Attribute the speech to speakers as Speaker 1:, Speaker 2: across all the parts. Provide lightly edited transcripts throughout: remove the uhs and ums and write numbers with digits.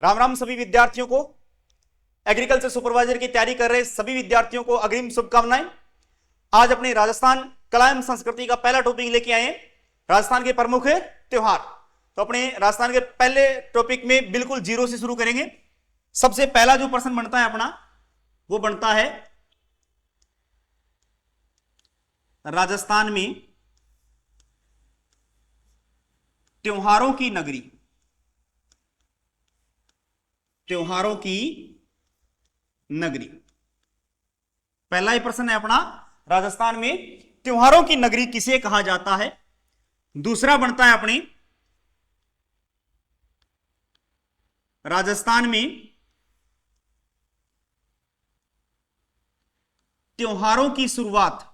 Speaker 1: राम राम सभी विद्यार्थियों को। एग्रीकल्चर सुपरवाइजर की तैयारी कर रहे सभी विद्यार्थियों को अग्रिम शुभकामनाएं। आज अपने राजस्थान कला एवं संस्कृति का पहला टॉपिक लेके आए हैं, राजस्थान के प्रमुख त्योहार। तो अपने राजस्थान के पहले टॉपिक में बिल्कुल जीरो से शुरू करेंगे। सबसे पहला जो प्रश्न बनता है अपना, वो बनता है राजस्थान में त्योहारों की नगरी। त्योहारों की नगरी, पहला ही प्रश्न है अपना, राजस्थान में त्योहारों की नगरी किसे कहा जाता है। दूसरा बनता है अपनी, राजस्थान में त्योहारों की शुरुआत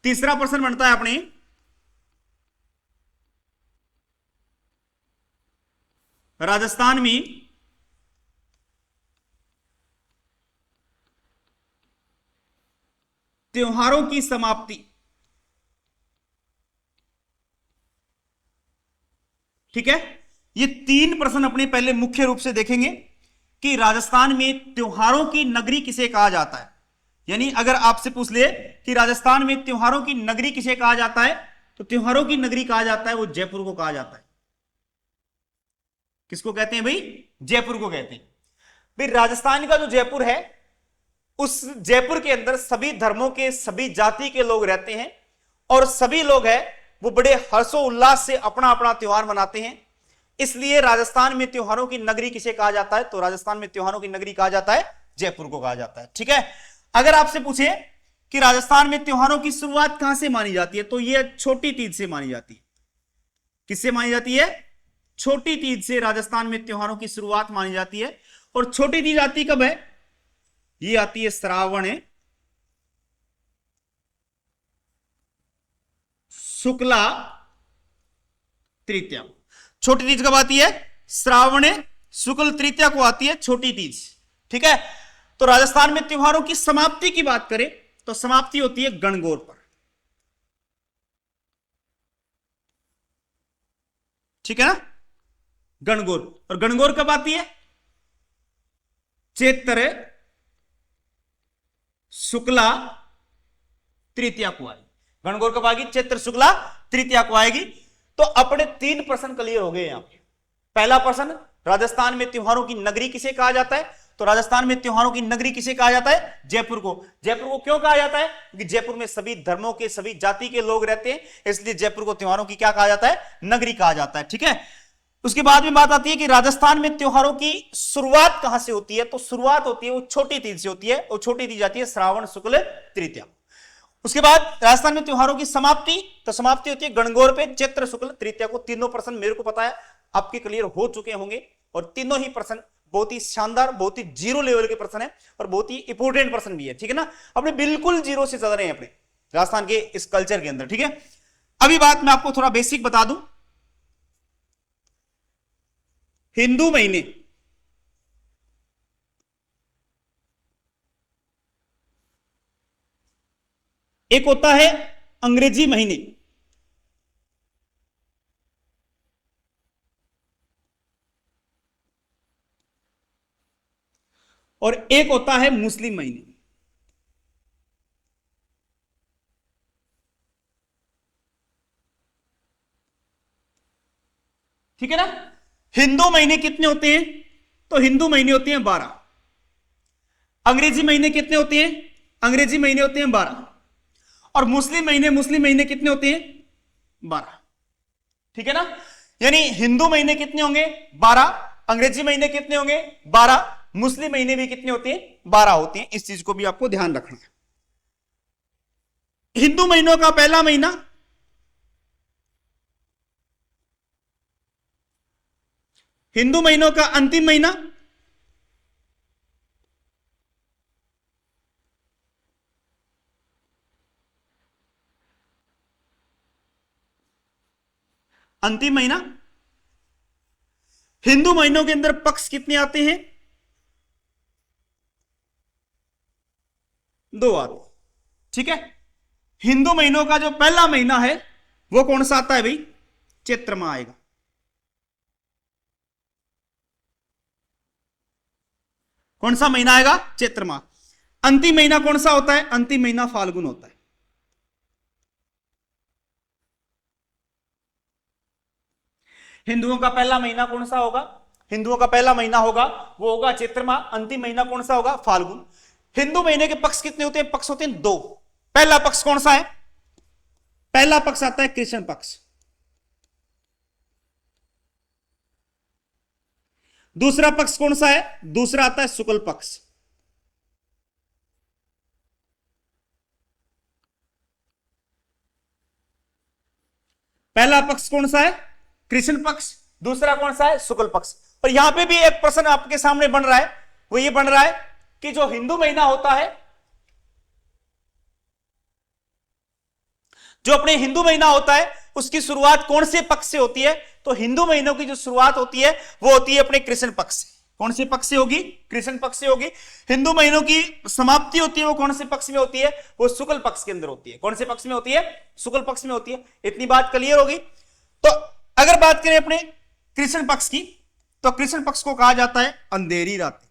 Speaker 1: तीसरा प्रश्न बनता है अपने, राजस्थान में त्योहारों की समाप्ति। ठीक है, ये तीन प्रश्न अपने पहले मुख्य रूप से देखेंगे कि राजस्थान में त्योहारों की नगरी किसे कहा जाता है। यानी अगर आपसे पूछ ले कि राजस्थान में त्योहारों की नगरी किसे कहा जाता है, तो त्योहारों की नगरी कहा जाता है वो जयपुर को कहा जाता है। किसको कहते हैं भाई? जयपुर को कहते हैं। भाई राजस्थान का जो जयपुर है, उस जयपुर के अंदर सभी धर्मों के, सभी जाति के लोग रहते हैं और सभी लोग हैं वो बड़े हर्षोल्लास से अपना अपना त्योहार मनाते हैं। इसलिए राजस्थान में त्योहारों की नगरी किसे कहा जाता है, तो राजस्थान में त्योहारों की नगरी कहा जाता है जयपुर को कहा जाता है। ठीक है, अगर आपसे पूछे कि राजस्थान में त्योहारों की शुरुआत कहां से मानी जाती है, तो यह छोटी तीज से मानी जाती है। किससे मानी जाती है? छोटी तीज से राजस्थान में त्योहारों की शुरुआत मानी जाती है। और छोटी तीज आती कब है? ये आती है श्रावण शुक्ला तृतीया। छोटी तीज कब आती है? श्रावण शुक्ल तृतीया को आती है छोटी तीज। ठीक है, तो राजस्थान में त्योहारों की समाप्ति की बात करें तो समाप्ति होती है गणगौर पर। ठीक है ना, गणगौर। और गणगौर कब आती है? चैत्र शुक्ला तृतीया को आएगी। गणगौर कब आएगी? चैत्र शुक्ला तृतीया को आएगी। तो अपने तीन प्रश्न क्लियर हो गए यहां पे। पहला प्रश्न, राजस्थान में त्योहारों की नगरी किसे कहा जाता है, तो राजस्थान में त्योहारों की नगरी किसे कहा जाता है? जयपुर को। जयपुर को क्यों कहा जाता है? क्योंकि जयपुर में सभी धर्मों के, सभी जाति के लोग रहते हैं, इसलिए जयपुर को त्योहारों की क्या कहा जाता है? नगरी कहा जाता है। ठीक है, उसके बाद में बात आती है कि राजस्थान में त्योहारों की शुरुआत कहां से होती है, तो शुरुआत होती है वो छोटी तीज से होती है, और छोटी तीज आती है श्रावण शुक्ल तृतीया। उसके बाद राजस्थान में त्योहारों की समाप्ति, तो समाप्ति होती है गणगौर पे, चैत्र शुक्ल तृतीया को। तीनों प्रश्न मेरे को पता है आपके क्लियर हो चुके होंगे, और तीनों ही प्रश्न बहुत ही शानदार, बहुत ही जीरो लेवल के प्रश्न है और बहुत ही इंपोर्टेंट प्रश्न भी है। ठीक है ना, अपने बिल्कुल जीरो से चल रहे हैं अपने राजस्थान के इस कल्चर के अंदर। ठीक है, अभी बात मैं आपको थोड़ा बेसिक बता दूं। हिंदू महीने, एक होता है अंग्रेजी महीने, और एक होता है मुस्लिम महीने। ठीक है ना, हिंदू महीने कितने होते हैं, तो हिंदू महीने होते हैं 12। अंग्रेजी महीने कितने होते हैं? अंग्रेजी महीने होते हैं 12। और मुस्लिम महीने कितने होते हैं? 12। ठीक है ना, यानी हिंदू महीने कितने होंगे? 12। अंग्रेजी महीने कितने होंगे? 12। मुस्लिम महीने भी कितने होते हैं? 12 होते हैं। इस चीज को भी आपको ध्यान रखना है। हिंदू महीनों का पहला महीना हिंदू महीनों का अंतिम महीना अंतिम महीना। हिंदू महीनों के अंदर पक्ष कितने आते हैं? 2 आते। ठीक है, हिंदू महीनों का जो पहला महीना है वो कौन सा आता है भाई? चैत्र माह आएगा। कौन सा महीना आएगा? चैत्र माह। अंतिम महीना कौन सा होता है? अंतिम महीना फाल्गुन होता है। हिंदुओं का पहला महीना कौन सा होगा? हिंदुओं का पहला महीना होगा वो होगा चैत्र माह। अंतिम महीना कौन सा होगा? फाल्गुन। हिंदू महीने के पक्ष कितने होते हैं? पक्ष होते हैं दो। पहला पक्ष कौन सा है? पहला पक्ष आता है कृष्ण पक्ष। दूसरा पक्ष कौन सा है? दूसरा आता है शुक्ल पक्ष। पहला पक्ष कौन सा है? कृष्ण पक्ष। दूसरा कौन सा है? शुक्ल पक्ष। और यहां पे भी एक प्रश्न आपके सामने बन रहा है, वो ये बन रहा है कि जो हिंदू महीना होता है, जो अपने हिंदू महीना होता है उसकी शुरुआत कौन से पक्ष से होती है? तो हिंदू महीनों की जो शुरुआत होती है वो होती है अपने कृष्ण पक्ष से। कौन से पक्ष से होगी? कृष्ण पक्ष से होगी। हिंदू महीनों की समाप्ति होती है वो कौन से पक्ष में होती है? वो शुक्ल पक्ष के अंदर होती है। कौन से पक्ष में होती है? शुक्ल पक्ष में होती है। इतनी बात क्लियर होगी। तो अगर बात करें अपने कृष्ण पक्ष की, तो कृष्ण पक्ष को कहा जाता है अंधेरी रातें।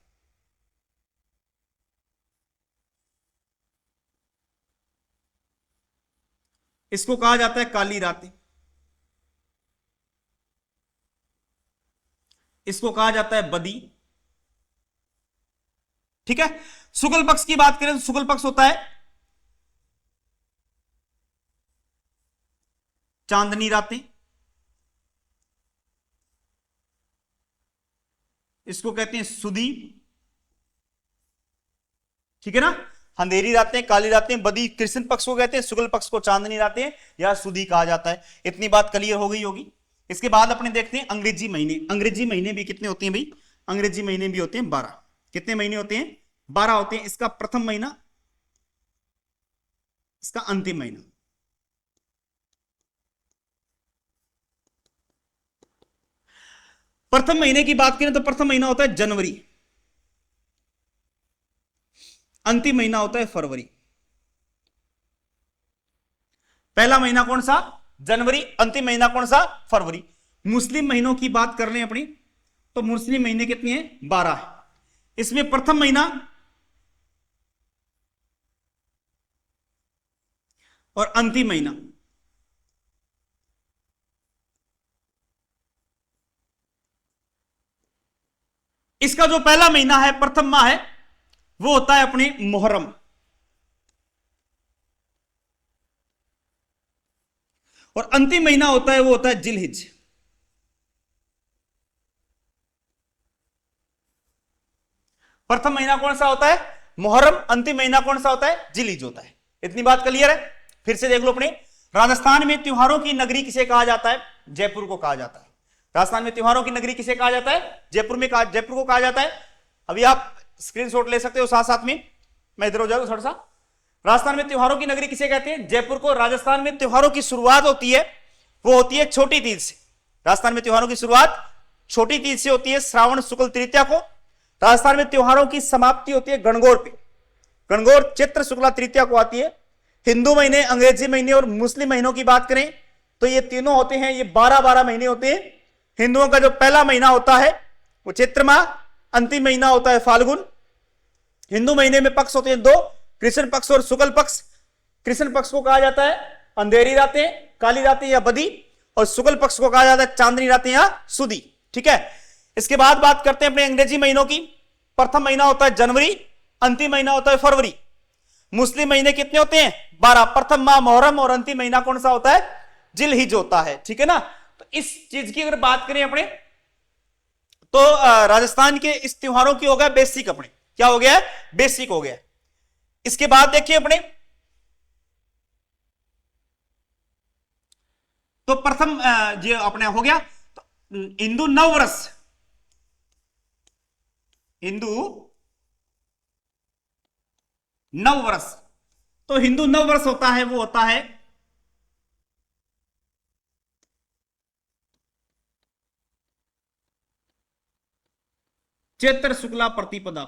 Speaker 1: इसको कहा जाता है काली रातें। इसको कहा जाता है बदी। ठीक है। शुक्ल पक्ष की बात करें तो शुक्ल पक्ष होता है चांदनी रातें। इसको कहते हैं सुदी। ठीक है ना। अंधेरी रातें, काली रातें, बदी कृष्ण पक्ष को कहते हैं, शुक्ल पक्ष को चांदनी रातें या सुदी कहा जाता है। इतनी बात क्लियर हो गई होगी। इसके बाद अपने देखते हैं अंग्रेजी महीने। अंग्रेजी महीने भी कितने होते हैं भाई? अंग्रेजी महीने भी होते हैं 12। कितने महीने होते हैं? 12 होते हैं। इसका प्रथम महीना, इसका अंतिम महीना। प्रथम महीने की बात करें तो प्रथम महीना होता है जनवरी, अंतिम महीना होता है फरवरी। पहला महीना कौन सा? जनवरी। अंतिम महीना कौन सा? फरवरी। मुस्लिम महीनों की बात कर रहे हैं अपनी, तो मुस्लिम महीने कितने हैं? 12 है। इसमें प्रथम महीना और अंतिम महीना, इसका जो पहला महीना है, प्रथम माह है, वो होता है अपने मुहर्रम। और अंतिम महीना होता है वो होता है जिलहिज। प्रथम महीना कौन सा होता है? मुहर्रम। अंतिम महीना कौन सा होता है? जिलहिज होता है। इतनी बात क्लियर है। फिर से देख लो अपने, राजस्थान में त्योहारों की नगरी किसे कहा जाता है? जयपुर को कहा जाता है। राजस्थान में त्योहारों की नगरी किसे कहा जाता है? जयपुर को कहा जाता है। अभी आप स्क्रीनशॉट ले सकते हो साथ साथ में, मैं इधर हो जाऊंगा थोड़ा सा। राजस्थान में त्योहारों की नगरी किसे कहते हैं? जयपुर को। राजस्थान में त्योहारों की शुरुआत होती है वो होती है छोटी तीज से। राजस्थान में त्योहारों की शुरुआत छोटी तीज से होती है, श्रावण शुक्ल तृतीया को। राजस्थान में त्योहारों की समाप्ति होती है गणगौर पे। गणगौर चैत्र शुक्ला तृतीया को आती है। हिंदू महीने, अंग्रेजी महीने और मुस्लिम महीनों की बात करें तो ये तीनों होते हैं, ये 12-12 महीने होते हैं। हिंदुओं का जो पहला महीना होता है वो चैत्र माह, अंतिम महीना होता है फाल्गुन। हिंदू महीने में पक्ष होते हैं दो, कृष्ण पक्ष और शुक्ल पक्ष। कृष्ण पक्ष को कहा जाता है अंधेरी रातें, काली रातें या बदी, और शुक्ल पक्ष को कहा जाता है चांदनी रातें या सुदी। ठीक है। इसके बाद बात करते हैं अपने अंग्रेजी महीनों की। प्रथम महीना होता है जनवरी, अंतिम महीना होता है फरवरी। मुस्लिम महीने कितने होते हैं? 12। प्रथम माह मुहर्रम और अंतिम महीना कौन सा होता है? जिलहिज होता है। ठीक है ना। तो इस चीज की अगर बात करें अपने, तो राजस्थान के इस त्योहारों की हो गया बेसिक। अपने क्या हो गया? बेसिक हो गया। इसके बाद देखिए अपने, तो प्रथम जो अपने हो गया तो हिंदू नववर्ष, हिंदू नववर्ष। तो हिंदू नववर्ष होता है वो होता है चैत्र शुक्ला प्रतिपदा।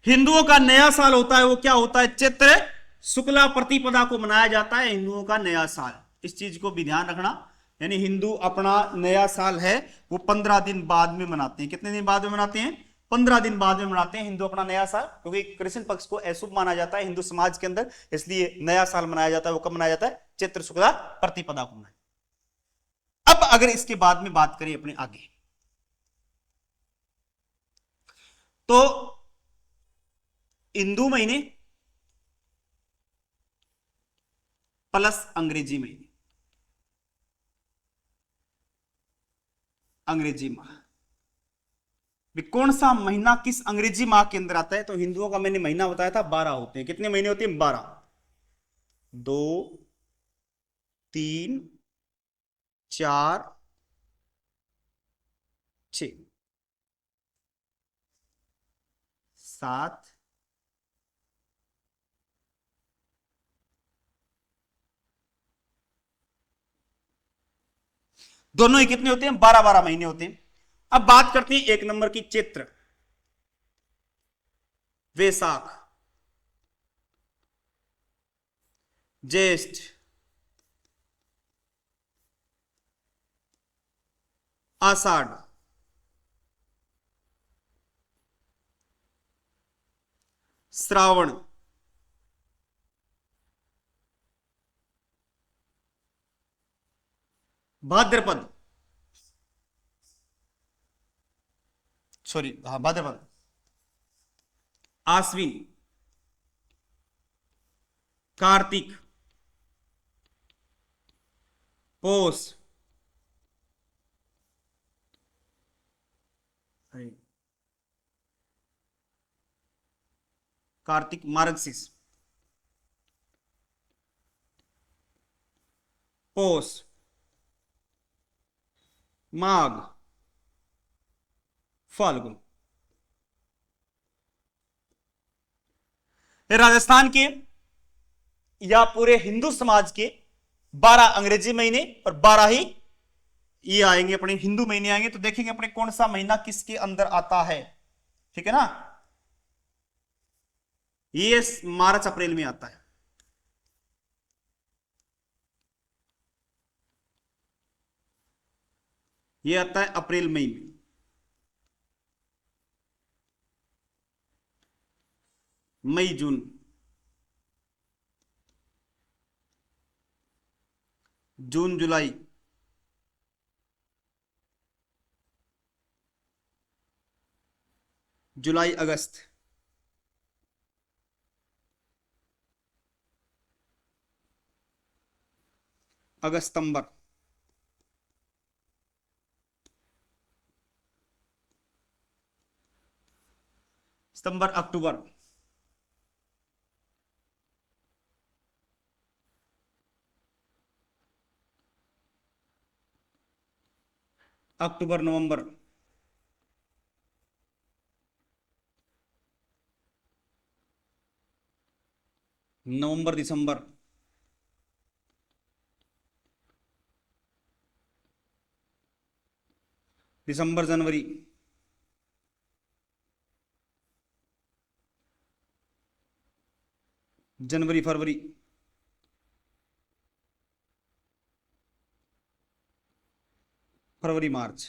Speaker 1: हिंदुओं का नया साल होता है वो क्या होता है? चैत्र शुक्ला प्रतिपदा को मनाया जाता है हिंदुओं का नया साल। इस चीज को भी ध्यान रखना, यानी हिंदू अपना नया साल है वो 15 दिन बाद में मनाते हैं। कितने दिन बाद में मनाते हैं? 15 दिन बाद में मनाते हैं हिंदू अपना नया साल, क्योंकि कृष्ण पक्ष को अशुभ माना जाता है हिंदू समाज के अंदर, इसलिए नया साल मनाया जाता है। वो कब मनाया जाता है? चैत्र शुक्ला प्रतिपदा को मनाया। अब अगर इसके बाद में बात करें अपने आगे, तो हिंदू महीने प्लस अंग्रेजी महीने, अंग्रेजी माह, कौन सा महीना किस अंग्रेजी माह के अंदर आता है? तो हिंदुओं का मैंने महीना बताया था 12 होते हैं। कितने महीने होते हैं? 12। 2 3 4 6 7 दोनों ही कितने होते हैं? 12-12 महीने होते हैं। अब बात करते हैं एक नंबर की, चैत्र, वैशाख, ज्येष्ठ, आषाढ़, श्रावण, भाद्रपद, सॉरी हाँ भाद्रपद, आश्विन, कार्तिक, पौष, कार्तिक, मार्गशीर्ष, पौष, माघ, फाल्गुन। राजस्थान के या पूरे हिंदू समाज के 12 अंग्रेजी महीने और 12 ही ये आएंगे, अपने हिंदू महीने आएंगे। तो देखेंगे अपने कौन सा महीना किसके अंदर आता है, ठीक है ना? ये मार्च अप्रैल में आता है। ये आता है अप्रैल मई में। मई जून, जून जुलाई, जुलाई अगस्त, अगस्त सितंबर, सितंबर अक्टूबर, अक्टूबर नवंबर, नवंबर दिसंबर, दिसंबर जनवरी, जनवरी फरवरी, फरवरी मार्च।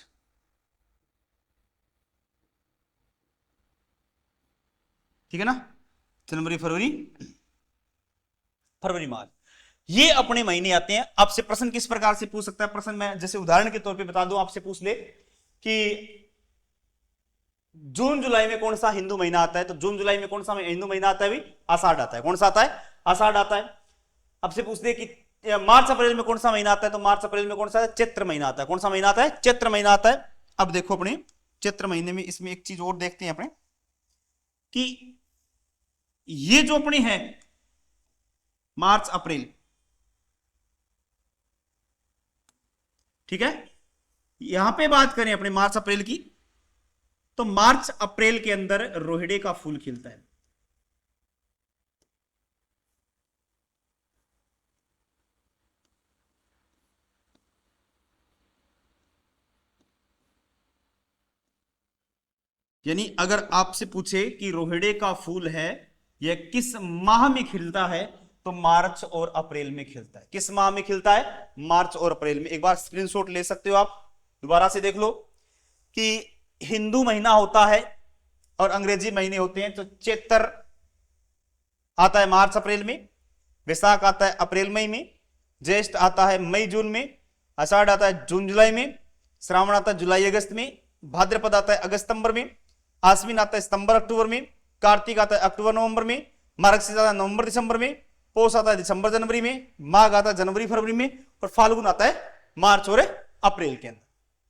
Speaker 1: ठीक है ना? जनवरी फरवरी, फरवरी मार्च, ये अपने महीने आते हैं। आपसे प्रश्न किस प्रकार से पूछ सकता है? प्रश्न मैं जैसे उदाहरण के तौर पे बता दूं, आपसे पूछ ले कि जून जुलाई में कौन सा हिंदू महीना आता है, तो जून जुलाई में कौन सा हिंदू महीना आता है? भी आषाढ़ आता है। कौन सा आता है? आषाढ़ आता है। आपसे पूछ दे कि मार्च अप्रैल में कौन सा महीना आता है, तो मार्च अप्रैल में कौन सा है? चैत्र महीना आता है। कौन सा महीना आता है? चैत्र महीना आता है। अब देखो अपने चैत्र महीने में, इसमें एक चीज और देखते हैं अपने कि ये जो अपने है मार्च अप्रैल, ठीक है, यहां पे बात करें अपने मार्च अप्रैल की, तो मार्च अप्रैल के अंदर रोहिड़े का फूल खिलता है। यानी अगर आपसे पूछे कि रोहिड़े का फूल है यह किस माह में खिलता है, तो मार्च और अप्रैल में खिलता है। किस माह में खिलता है? मार्च और अप्रैल में। एक बार स्क्रीनशॉट ले सकते हो आप, दोबारा से देख लो कि हिंदू महीना होता है और अंग्रेजी महीने होते हैं। तो चैत्र आता है मार्च अप्रैल में, वैशाख आता है अप्रैल मई में, ज्येष्ठ आता है मई जून में, आषाढ़ आता है जून जुलाई में, श्रावण आता है जुलाई अगस्त में, भाद्रपद आता है अगस्त सितंबर में, आश्विन आता है सितंबर अक्टूबर में, कार्तिक आता है अक्टूबर नवंबर में, मार्गशीर्ष आता है नवंबर दिसंबर में, पौष आता है दिसंबर जनवरी में, माघ आता है जनवरी फरवरी में, और फाल्गुन आता है मार्च और अप्रैल के अंदर।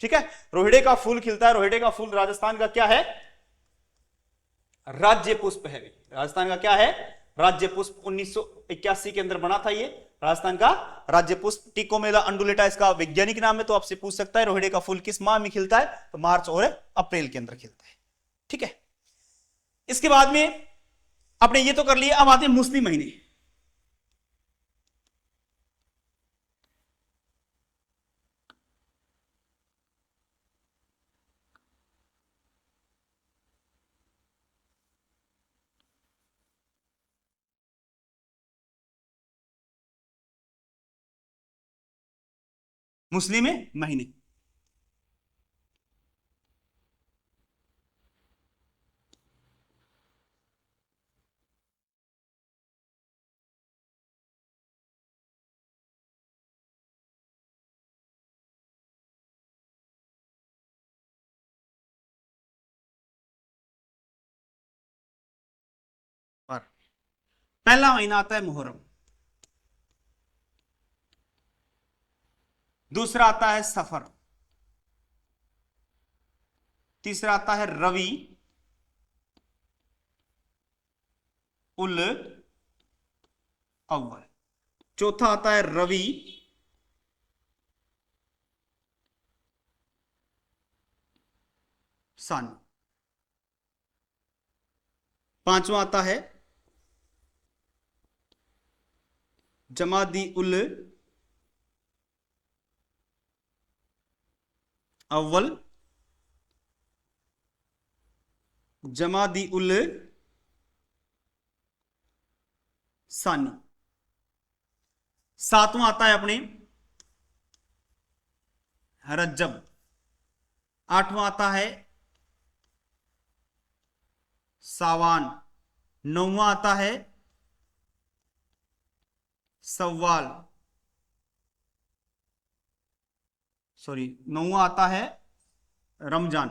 Speaker 1: ठीक है, रोहिड़े का फूल खिलता है। रोहिड़े का फूल राजस्थान का क्या है? राज्य पुष्प है। राजस्थान का क्या है? राज्य पुष्प। 1981 के अंदर बना था ये राजस्थान का राज्य पुष्प। टिकोमेला अंडुलेटा इसका वैज्ञानिक नाम है। तो आपसे पूछ सकता है रोहिड़े का फूल किस माह में खिलता है? तो मार्च और अप्रैल के अंदर खिलता है। ठीक है, इसके बाद में आपने ये तो कर लिया। अब आते हैं मुस्लिम महीने। मुस्लिम महीने पर पहला महीना आता है मुहर्रम, दूसरा आता है सफर, तीसरा आता है रवि उल अव्वल, चौथा आता है रवि सानी, पांचवा आता है जमादी उल अव्वल, जमादी उल सानी, सातवां आता है अपने रज्जब, आठवां आता है सावान, नौवां आता है सव्वाल, सॉरी नौवां आता है रमजान,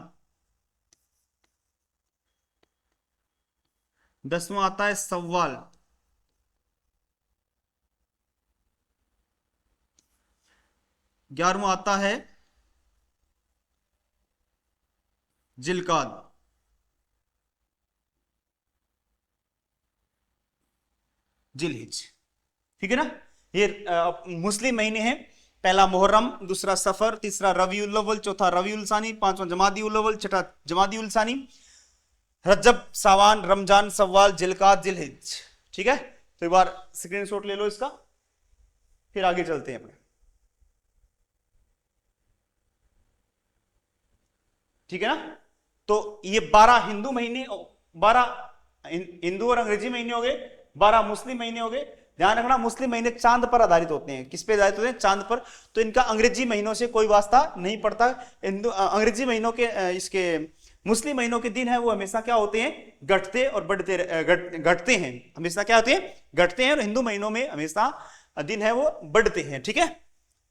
Speaker 1: दसवां आता है सव्वाल, ग्यारहवां आता है जिलकाद, जिलहिज। ठीक है ना, ये मुस्लिम महीने हैं। पहला मुहर्रम, दूसरा सफर, तीसरा रबीउल अव्वल, चौथा रबीउल सानी, पांचवा जमादिउल अव्वल, छठा जमादिउल सानी, रजब, सावान, रमजान, सव्वाल, जिलकाद, जिलहिज। ठीक है, तो एक बार स्क्रीनशॉट ले लो इसका, फिर आगे चलते हैं अपने। ठीक है ना, तो ये 12 हिंदू महीने, 12 हिंदू और अंग्रेजी महीने हो गए, 12 मुस्लिम महीने हो गए। ध्यान रखना, मुस्लिम महीने चांद पर आधारित होते हैं। किस पे आधारित होते हैं? चांद पर। तो इनका अंग्रेजी महीनों से कोई वास्ता नहीं पड़ता। हिंदू अंग्रेजी महीनों के इसके मुस्लिम महीनों के दिन है वो हमेशा क्या होते हैं? घटते और बढ़ते, घटते हैं हमेशा। क्या होते हैं? घटते हैं। और हिंदू महीनों में हमेशा दिन है वो बढ़ते हैं। ठीक है,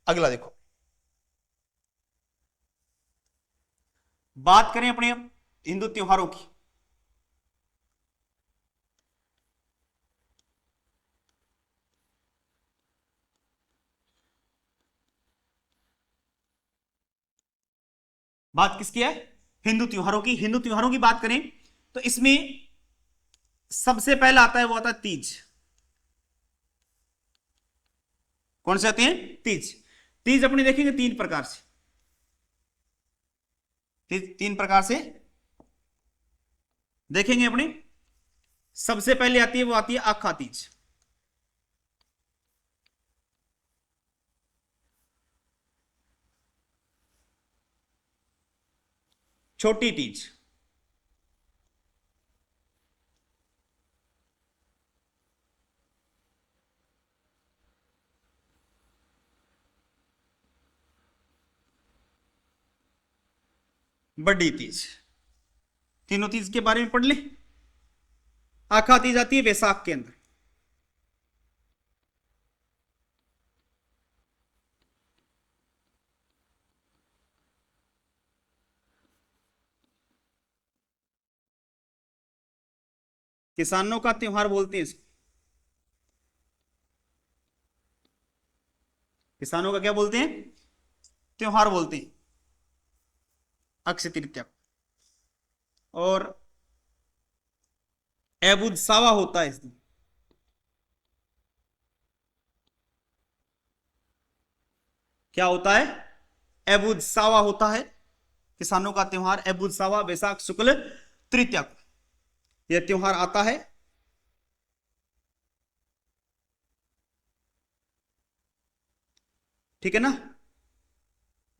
Speaker 1: अगला देखो, बात करें अपने हिंदू त्योहारों की। बात किसकी है? हिंदू त्योहारों की। हिंदू त्योहारों की बात करें तो इसमें सबसे पहला आता है, वो आता है तीज। कौन से आते हैं? तीज। तीज अपने देखेंगे तीन प्रकार से, तीन प्रकार से देखेंगे अपने। सबसे पहले आती है, वो आती है आखा तीज, छोटी तीज, बड़ी तीज, तीनों तीज के बारे में पढ़ ले। आखा तीज आती है वैसाख के अंदर। किसानों का त्योहार बोलते हैं इसको। किसानों का क्या बोलते हैं? त्योहार बोलते हैं अक्षय तृतीया को। और एबुद सावा होता है इस दिन। क्या होता है? एबुद सावा होता है किसानों का त्योहार। एबुद सावा वैशाख शुक्ल तृतीया को यह त्योहार आता है। ठीक है ना?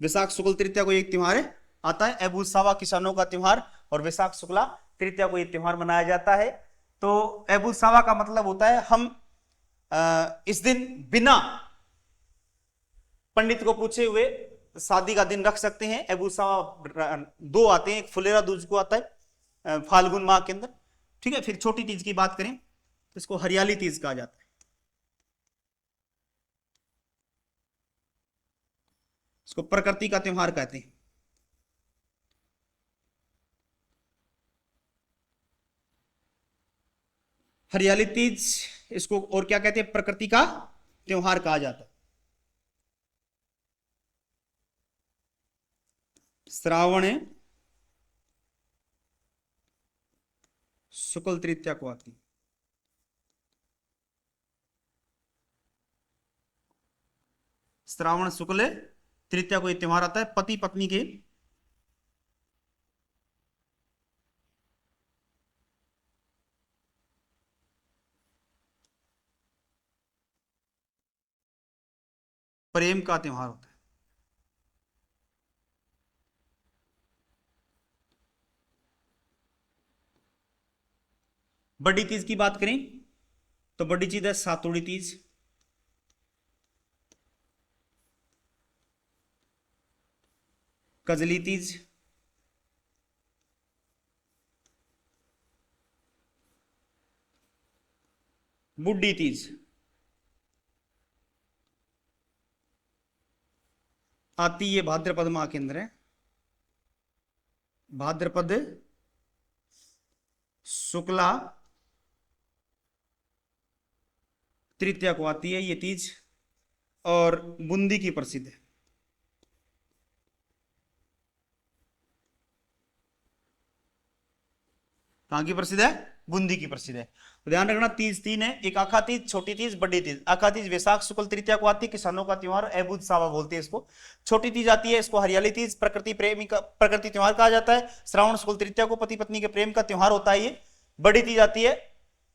Speaker 1: वैशाख शुक्ल तृतीया को एक त्योहार है आता है एबुद सावा, किसानों का त्योहार। और वैशाख शुक्ला तृतीया को यह त्योहार मनाया जाता है। तो एबुद सावा का मतलब होता है हम इस दिन बिना पंडित को पूछे हुए शादी का दिन रख सकते हैं। एबुद सावा दो आते हैं, एक फुलेरा दूज को आता है फाल्गुन माह के अंदर। ठीक है, फिर छोटी तीज की बात करें तो इसको हरियाली तीज कहा जाता है। इसको प्रकृति का त्योहार कहते हैं। हरियाली तीज इसको और क्या कहते हैं? प्रकृति का त्योहार कहा जाता है। श्रावण शुक्ल तृतीया को आती है। श्रावण शुक्ल तृतीया को यह त्योहार आता है। पति पत्नी के प्रेम का त्योहार होता है। बड़ी तीज की बात करें तो बड़ी तीज है सातोड़ी तीज, कजली तीज, बुड्ढी तीज आती है भाद्रपद माह के अंदर है। भाद्रपद शुक्ला तृतीया को आती है ये तीज। और बूंदी की प्रसिद्ध है। कहां की प्रसिद्ध है? बूंदी की प्रसिद्ध है। तो ध्यान रखना तीज तीन है, एक आखा तीज, छोटी तीज, बड़ी तीज। आखा तीज वैशाख शुक्ल तृतीया को आती है, किसानों का त्योहार, एबुद सावा बोलते हैं इसको। छोटी तीज आती है, इसको हरियाली तीज, प्रकृति प्रेमी का प्रकृति त्योहार कहा जाता है। श्रावण शुक्ल तृतीया को पति पत्नी के प्रेम का त्योहार होता है ये। बड़ी तीज आती है,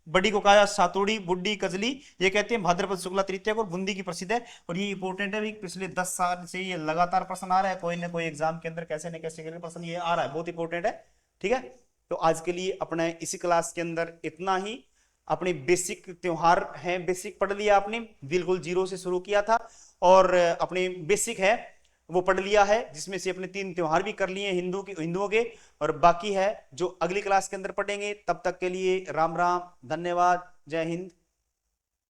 Speaker 1: बड़ी को कहा सातोड़ी, बुड्ढी, कजली, ये कहते हैं भाद्रपद शुक्ला तृतीया को। बूंदी की प्रसिद्ध है। और ये इंपॉर्टेंट है, पिछले 10 साल से ये लगातार प्रश्न आ रहा है, कोई ना कोई एग्जाम के अंदर कैसे न कैसे प्रश्न ये आ रहा है, बहुत इंपॉर्टेंट है। ठीक है, तो आज के लिए अपने इसी क्लास के अंदर इतना ही। अपने बेसिक त्योहार हैं, बेसिक पढ़ लिया आपने, बिल्कुल जीरो से शुरू किया था। और अपने बेसिक है वो पढ़ लिया है, जिसमें से अपने 3 त्योहार भी कर लिए हिंदुओं के। और बाकी है जो अगली क्लास के अंदर पढ़ेंगे। तब तक के लिए राम राम, धन्यवाद, जय हिंद।